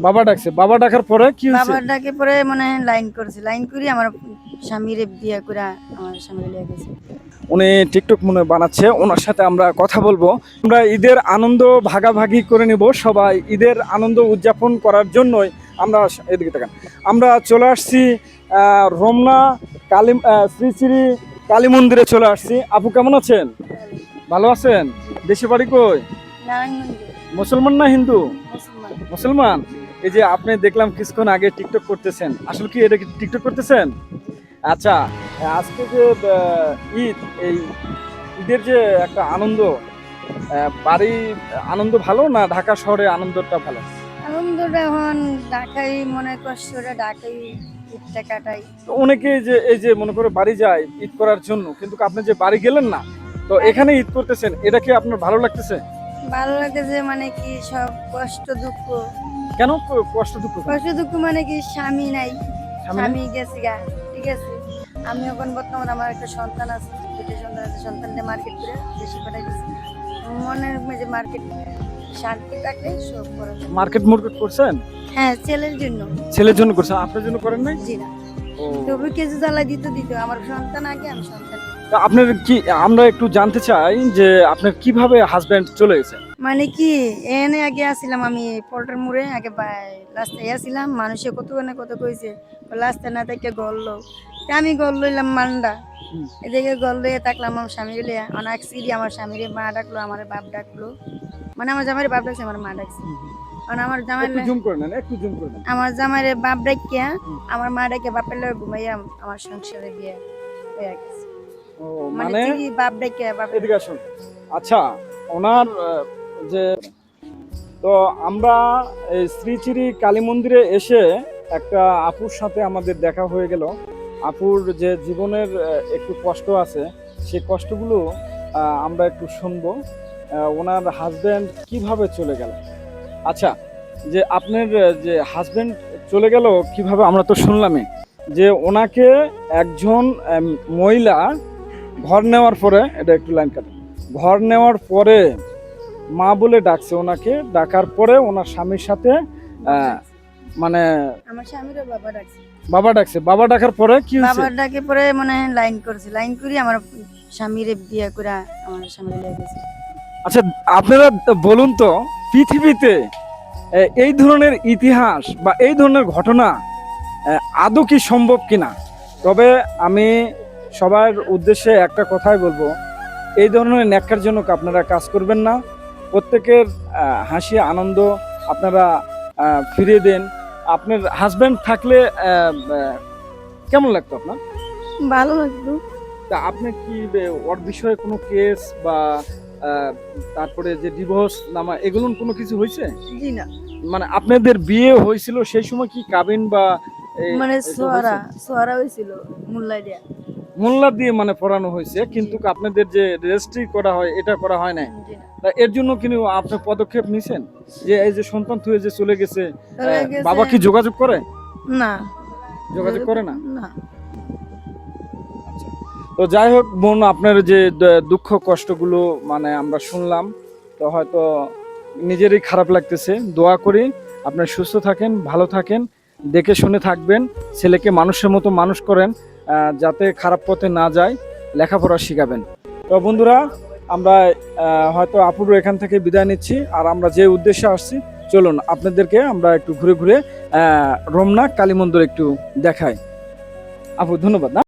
বাবা ডাকছে, বাবা ডাকার পরে কি হয়েছে? বাবার ডাকে পরে মানে লাইন করছে, লাইন করি আমার স্বামীরে বিয়ে করে আমার স্বামী লিয়ে গেছে। উনি টিকটক মনে হয় বানাচ্ছে, ওনার সাথে আমরা কথা বলবো। আমরা ঈদের আনন্দ ভাগাভাগি করে নিব, সবাই ঈদের আনন্দ উদযাপন করার জন্যই আমরা এদিকে তাকান আমরা চলে আসছি রমনা কালী শ্রী শ্রী কালী মন্দিরে চলে আসছি। আপু কেমন আছেন? ভালো আছেন? দেশে বাড়ি কই? নারায়ণগঞ্জে। মুসলমান না হিন্দু? মুসলমান। মুসলমান। এই যে আপনি দেখলাম কিছুক্ষণ আগে টিকটক করতেছেন, আসলে কি এটা কি টিকটক করতেছেন? আচ্ছা, আজকে যে ঈদ, এই ঈদের যে একটা আনন্দ, বাড়ি আনন্দ ভালো না ঢাকা শহরে আনন্দটা ভালো? আনন্দটা এখন ঢাকাই মনে কষ্টটা ঢাকাই ঈদটা কাটাই। তো অনেকে যে এই যে মনে করে বাড়ি যায় ঈদ করার জন্য, কিন্তু আপনি যে বাড়ি গেলেন না, তো এখানে ঈদ করতেছেন, এটা কি আপনার ভালো লাগতেছে? ভালো লাগে যে মানে কি সব কষ্ট দুঃখ, কেন কষ্ট দুঃখ? কষ্ট দুঃখ মানে কি স্বামী নাই, স্বামী নাই? স্বামী গেছে গা, ঠিক আছে। আমি এখন বর্তমানে আমার একটা সন্তান আছে, দুটো সন্তান আছে, সন্তানটা মার্কেট করে বেশি পাঠাই দিচ্ছি। মনের মধ্যে মার্কেট শান্তি থাকলে সব করা যায়। মার্কেট মার্কেট করছেন? হ্যাঁ, ছেলের জন্য। ছেলের জন্য করছেন, আপনার জন্য করেন নাই? জি না, ও, তবু কিছু জ্বালা দিত আমার সন্তান আগে, আমি সন্তান। তা আপনার কি, আমরা একটু জানতে চাই যে আপনার কিভাবে হাজবেন্ড চলে গেছে? মানে কি এনে আগে আসছিলাম আমি পল্টার মোড়ে, আগে রাস্তায় আসছিলাম, মানুষে কত না কত কইছে, রাস্তা না থেকে গল্লো, আমি গল লইলাম মান্ডা, এদিকে গল লইয়া থাকলাম আমার স্বামী লিয়া অনেক সিরি, আমার স্বামীরে মা ডাকলো, আমার বাপ ডাকলো, মানে আমার জামাইরে বাপ ডাকছে, আমার মা ডাকছে। কারণ আমার জামাই একটু জুম করে নেন, একটু জুম করে নেন। আমার জামাইরে বাপ ডাকিয়া আমার মা ডাকে বাপের লগে ঘুমাইয়া আমার সংসারে বিয়ে হয়ে গেছে। ও মানে মানে চিরি বাপ ডাকিয়া বাপ। এদিকে আসুন। আচ্ছা, ওনার যে, তো আমরা এই শ্রী শ্রী কালী মন্দিরে এসে একটা আপুর সাথে আমাদের দেখা হয়ে গেল। আপুর যে জীবনের একটু কষ্ট আছে, সেই কষ্টগুলো আমরা একটু শুনবো। ওনার হাজবেন্ড কিভাবে চলে গেল। আচ্ছা, যে আপনার যে হাজবেন্ড চলে গেল কিভাবে, আমরা তো শুনলামই যে ওনাকে একজন মহিলা ঘর নেওয়ার পরে, এটা একটু লাইন কাটে, ঘর নেওয়ার পরে মা বলে ডাকছে ওনাকে, ডাকার পরে ওনার স্বামীর সাথে মানে আমার স্বামীরও বাবা ডাকছে। বাবা ডাকছে, বাবা ডাকার পরে কি হয়েছে? বাবার ডাকে পরে মানে লাইন করছে, লাইন করি আমার স্বামীরে বিয়ে করে আমার স্বামী লিয়ে গেছে। আচ্ছা, আপনারা বলুন তো, পৃথিবীতে এই ধরনের ইতিহাস বা এই ধরনের ঘটনা আদৌ কি সম্ভব কিনা? তবে আমি সবার উদ্দেশ্যে একটা কথাই বলবো, এই ধরনের ন্যাক্কারজনক আপনারা কাজ করবেন না। প্রত্যেকের হাসি আনন্দ আপনারা ফিরিয়ে দেন। আপনার হাজব্যান্ড থাকলে কেমন লাগতো আপনার? ভালো লাগতো। তা আপনি কি ওর বিষয়ে কোনো কেস বা তারপরে যে ডিভোর্স নামা এগুলো কোনো কিছু হয়েছে? জি না, মানে আপনাদের বিয়ে হয়েছিল সেই সময় কি কাবিন বা মানে এটা সোয়ারা হয়েছে? সোয়ারা হয়েছিল মুল্লাই দিয়া। মোল্লা দিয়ে মানে পড়ানো হয়েছে, কিন্তু আপনাদের যে রেজিস্ট্রি করা হয় এটা করা হয় না। জি না। তা এর জন্য কিন্তু আপনি পদক্ষেপ নিছেন যে এই যে সন্তান থুয়ে যে চলে গেছে, চলে গেছে। বাবা কি যোগাযোগ করে? না, যোগাযোগ করে না? না। আচ্ছা, তো যাই হোক বোন, আপনার যে দুঃখ কষ্টগুলো মানে আমরা শুনলাম, তো হয়তো নিজেরই খারাপ লাগতেছে। দোয়া করি আপনার সুস্থ থাকেন, ভালো থাকেন, দেখে শুনে থাকবেন, ছেলেকে মানুষের মতো মানুষ করেন, যাতে খারাপ পথে না যায়, লেখাপড়া শিখাবেন। তো বন্ধুরা, আমরা হয়তো আপুরও এখান থেকে বিদায় নিচ্ছি, আর আমরা যে উদ্দেশ্যে আসছি, চলুন আপনাদেরকে আমরা একটু ঘুরে ঘুরে রমনা কালী মন্দির একটু দেখাই। আপু ধন্যবাদ।